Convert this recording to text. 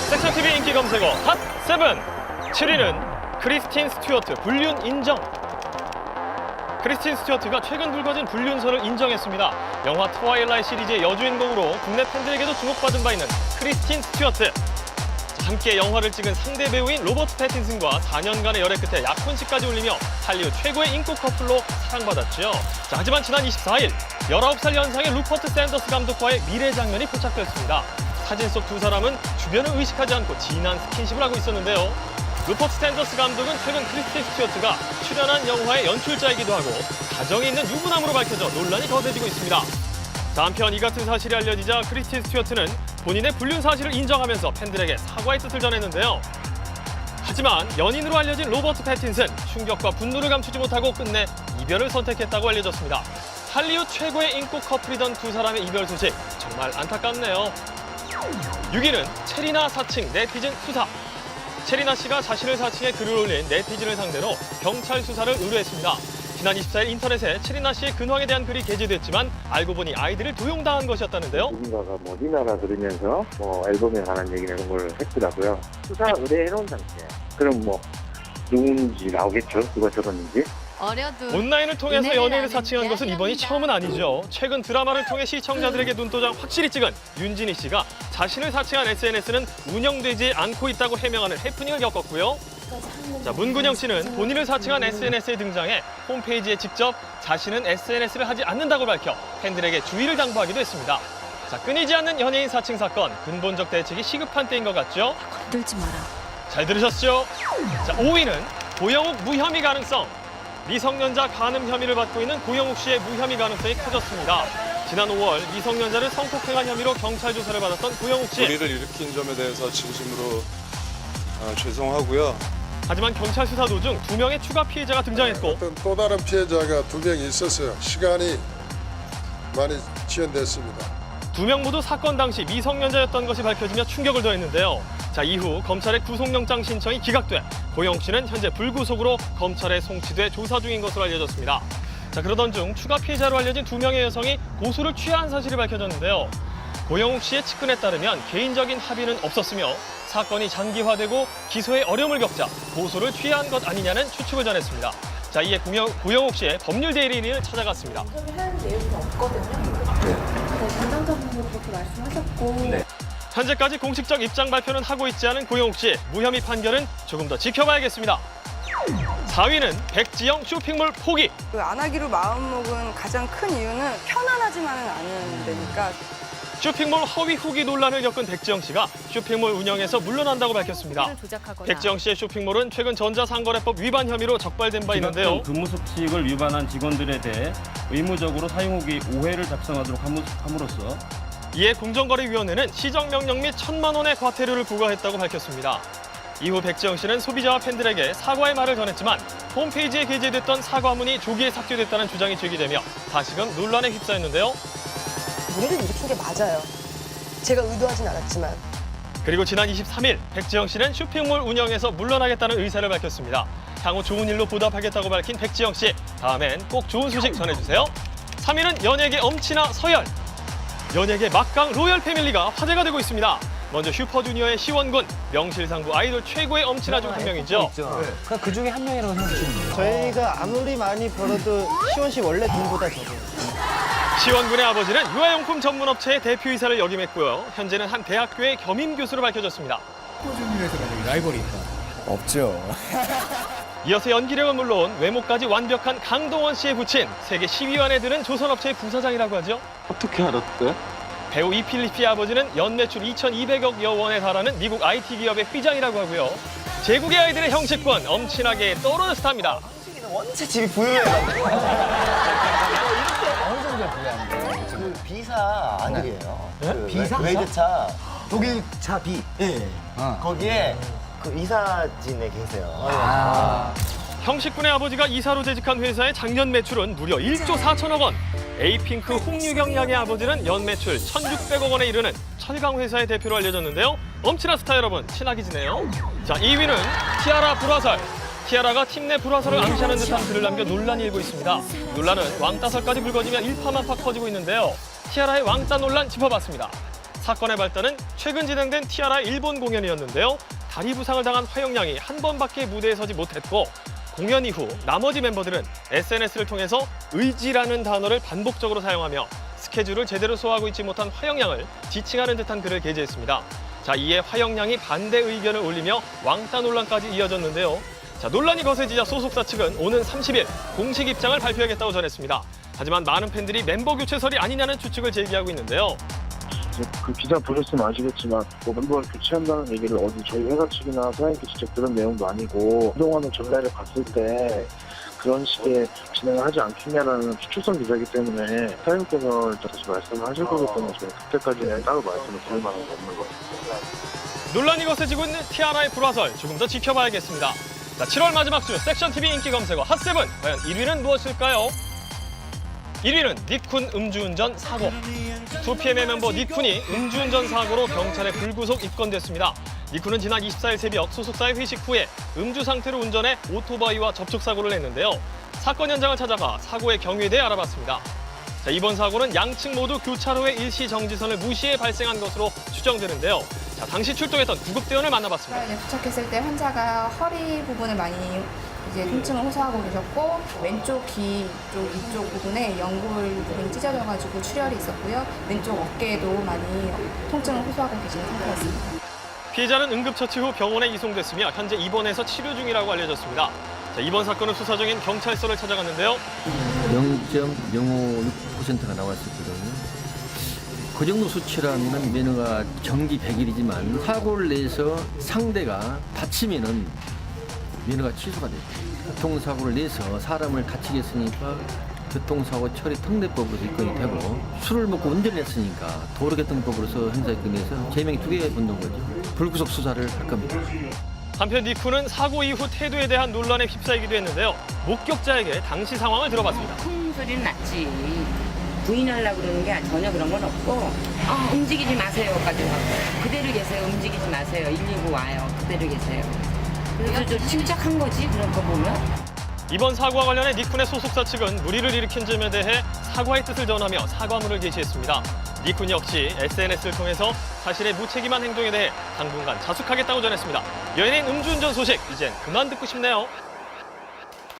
섹션 TV 인기 검색어 핫7. 7위는 크리스틴 스튜어트 불륜 인정. 크리스틴 스튜어트가 최근 불거진 불륜설을 인정했습니다. 영화 트와일라이트 시리즈의 여주인공으로 국내 팬들에게도 주목받은 바 있는 크리스틴 스튜어트. 함께 영화를 찍은 상대 배우인 로버트 패틴슨과 4년간의 열애 끝에 약혼식까지 올리며 할리우드 최고의 인기 커플로 사랑받았죠. 하지만 지난 24일 19살 연상의 루퍼트 샌더스 감독과의 미래 장면이 포착됐습니다. 사진 속 두 사람은 주변을 의식하지 않고 진한 스킨십을 하고 있었는데요. 루퍼트 샌더스 감독은 최근 크리스틴 스튜어트가 출연한 영화의 연출자이기도 하고 가정이 있는 유부남으로 밝혀져 논란이 거세지고 있습니다. 한편 이 같은 사실이 알려지자 크리스틴 스튜어트는 본인의 불륜 사실을 인정하면서 팬들에게 사과의 뜻을 전했는데요. 하지만 연인으로 알려진 로버트 패틴슨, 충격과 분노를 감추지 못하고 끝내 이별을 선택했다고 알려졌습니다. 할리우드 최고의 인기 커플이던 두 사람의 이별 소식, 정말 안타깝네요. 6위는 체리나 사칭 네티즌 수사. 체리나 씨가 자신을 사칭해 글을 올린 네티즌을 상대로 경찰 수사를 의뢰했습니다. 지난 24일 인터넷에 체리나 씨의 근황에 대한 글이 게재됐지만 알고 보니 아이들을 도용당한 것이었다는데요. 누군가가 네 나라 들으면서 앨범에 관한 얘기나 이런 걸 했더라고요. 수사 의뢰해놓은 상태. 그럼 누군지 나오겠죠? 누가 적었는지. 온라인을 통해서 연예인을 사칭한 것은 이번이 처음은 아니죠. 최근 드라마를 통해 시청자들에게 눈도장 확실히 찍은 윤진희 씨가 자신을 사칭한 SNS는 운영되지 않고 있다고 해명하는 해프닝을 겪었고요. 문근영 씨는 본인을 사칭한 SNS에 등장해 홈페이지에 직접 자신은 SNS를 하지 않는다고 밝혀 팬들에게 주의를 당부하기도 했습니다. 끊이지 않는 연예인 사칭 사건, 근본적 대책이 시급한 때인 것 같죠? 건들지 마라. 잘 들으셨죠? 5위는 고영욱 무혐의 가능성. 미성년자 간음 혐의를 받고 있는 고영욱 씨의 무혐의 가능성이 커졌습니다. 지난 5월 미성년자를 성폭행한 혐의로 경찰 조사를 받았던 고영욱 씨. 불의를 일으킨 점에 대해서 진심으로 죄송하고요. 하지만 경찰 수사 도중 2명의 추가 피해자가 등장했고 또 다른 피해자가 2명이 있었어요. 시간이 많이 지연됐습니다. 2명 모두 사건 당시 미성년자였던 것이 밝혀지며 충격을 더했는데요. 이후 검찰의 구속영장 신청이 기각돼 고영욱 씨는 현재 불구속으로 검찰에 송치돼 조사 중인 것으로 알려졌습니다. 그러던 중 추가 피해자로 알려진 2명의 여성이 고소를 취하한 사실이 밝혀졌는데요. 고영욱 씨의 측근에 따르면 개인적인 합의는 없었으며 사건이 장기화되고 기소에 어려움을 겪자 고소를 취하한 것 아니냐는 추측을 전했습니다. 이에 고영욱 씨의 법률 대리인을 찾아갔습니다. 할 내용이 없거든요. 담당자분도 그렇게 말씀하셨고. 현재까지 공식적 입장 발표는 하고 있지 않은 고영욱 씨, 무혐의 판결은 조금 더 지켜봐야겠습니다. 4위는 백지영 쇼핑몰 포기. 안 하기로 마음먹은 가장 큰 이유는 편안하지만은 않은 데니까. 쇼핑몰 허위 후기 논란을 겪은 백지영 씨가 쇼핑몰 운영에서 물러난다고 밝혔습니다. 백지영 씨의 쇼핑몰은 최근 전자상거래법 위반 혐의로 적발된 바 있는데요. 근무수칙을 위반한 직원들에 대해 의무적으로 사용후기 5회를 작성하도록 함으로써 이에 공정거래위원회는 시정명령 및 1,000만 원의 과태료를 부과했다고 밝혔습니다. 이후 백지영 씨는 소비자와 팬들에게 사과의 말을 전했지만 홈페이지에 게재됐던 사과문이 조기에 삭제됐다는 주장이 제기되며 다시금 논란에 휩싸였는데요. 문제를 일으킨 게 맞아요. 제가 의도하진 않았지만. 그리고 지난 23일 백지영 씨는 쇼핑몰 운영에서 물러나겠다는 의사를 밝혔습니다. 향후 좋은 일로 보답하겠다고 밝힌 백지영 씨, 다음엔 꼭 좋은 소식 전해주세요. 3위는 연예계 엄친아 서열. 연예계 막강 로열 패밀리가 화제가 되고 있습니다. 먼저 슈퍼주니어의 시원군, 명실상부 아이돌 최고의 엄친아 중 한 명이죠. 그 중에 한 명이라고 생각하시면 돼요. 저희가 아무리 많이 벌어도 시원 씨 원래 돈보다 적어요. 시원군의 아버지는 유아용품 전문업체의 대표이사를 역임했고요. 현재는 한 대학교의 겸임 교수로 밝혀졌습니다. 슈퍼주니어에서 만약에 라이벌이 있다. 없죠. 이어서 연기력은 물론 외모까지 완벽한 강동원 씨의 부친, 세계 10위 안에 드는 조선업체의 부사장이라고 하죠. 어떻게 알았대? 배우 이필리피의 아버지는 연매출 2,200여 원에 달하는 미국 IT 기업의 회장이라고 하고요. 제국의 아이들의 형식권, 엄친하게 떠오르는 스타입니다. 원체 집이 부유해가지고. 어느 정도가 부유한데? 그 비사 아들이에요. 그 비사? 웨이드차, 독일차 B. 예. 거기에 그 이사진에 계세요. 형식군의 아버지가 이사로 재직한 회사의 작년 매출은 무려 1조 4천억 원. 에이핑크 홍유경 양의 아버지는 연매출 1,600억 원에 이르는 철강 회사의 대표로 알려졌는데요. 엄친아 스타 여러분, 친하게 지내요. 2위는 티아라 불화설. 티아라가 팀 내 불화설을 암시하는 듯한 글을 남겨 논란이 일고 있습니다. 논란은 왕따설까지 불거지며 일파만파 커지고 있는데요. 티아라의 왕따 논란 짚어봤습니다. 사건의 발단은 최근 진행된 티아라 일본 공연이었는데요. 다리 부상을 당한 화영양이 한 번밖에 무대에 서지 못했고 공연 이후 나머지 멤버들은 SNS를 통해서 의지라는 단어를 반복적으로 사용하며 스케줄을 제대로 소화하고 있지 못한 화영양을 지칭하는 듯한 글을 게재했습니다. 자, 이에 화영양이 반대 의견을 올리며 왕따 논란까지 이어졌는데요. 자, 논란이 거세지자 소속사 측은 오는 30일 공식 입장을 발표하겠다고 전했습니다. 하지만 많은 팬들이 멤버 교체설이 아니냐는 추측을 제기하고 있는데요. 그 기사 보셨으면 아시겠지만 멤버를 교체한다는 얘기를 어디 저희 회사 측이나 사장님께 직접 들은 내용도 아니고 그동안의 전례를 봤을 때 그런 식의 진행을 하지 않겠냐라는 추측성 기자이기 때문에 사장님께서 다시 말씀을 하실 거기 때문에 저희 그때까지는 따로 말씀을 드릴 만한 게 없는 것 같습니다. 논란이 거세지고 있는 티아라의 불화설 조금 더 지켜봐야겠습니다. 자, 7월 마지막 주 섹션TV 인기 검색어 핫7 과연 1위는 무엇일까요? 1위는 니쿤 음주운전 사고. 2PM의 멤버 니쿤이 음주운전 사고로 경찰에 불구속 입건됐습니다. 니쿤은 지난 24일 새벽 소속사의 회식 후에 음주 상태로 운전해 오토바이와 접촉사고를 냈는데요. 사건 현장을 찾아가 사고의 경위에 대해 알아봤습니다. 자, 이번 사고는 양측 모두 교차로의 일시 정지선을 무시해 발생한 것으로 추정되는데요. 자, 당시 출동했던 구급대원을 만나봤습니다. 이제 도착했을 때 환자가 허리 부분을 많이 이제 통증을 호소하고 계셨고 왼쪽 귀 쪽 이쪽 부분에 연골 부분이 찢어져가지고 출혈이 있었고요. 왼쪽 어깨에도 많이 통증을 호소하고 계시는 상태였습니다. 피해자는 응급처치 후 병원에 이송됐으며 현재 입원해서 치료 중이라고 알려졌습니다. 자, 이번 사건을 수사 중인 경찰서를 찾아갔는데요. 0.056%가 나왔었거든요. 그 정도 수치라면 면허가 정기 100일이지만 사고를 내서 상대가 다치면은 면허가 취소가 돼요. 교통사고를 내서 사람을 다치게 했으니까 교통사고 처리 특례법으로 입건이 되고 술을 먹고 운전을 했으니까 도로교통법으로서 형사입건해서 제명이 2개 붙는 거죠. 불구속 수사를 할 겁니다. 한편 니쿤은 사고 이후 태도에 대한 논란에 휩싸이기도 했는데요. 목격자에게 당시 상황을 들어봤습니다. 큰 소리는 났지. 부인하려고 그러는 게 전혀 그런 건 없고 움직이지 마세요까지 하고 그대로 계세요. 움직이지 마세요. 119 와요. 그대로 계세요. 그래서 좀 침착한 거지 그런 거 보면. 이번 사고와 관련해 니쿤의 소속사 측은 무리를 일으킨 점에 대해 사과의 뜻을 전하며 사과문을 게시했습니다. 니쿤 역시 SNS를 통해서 자신의 무책임한 행동에 대해 당분간 자숙하겠다고 전했습니다. 연예인 음주운전 소식 이젠 그만 듣고 싶네요.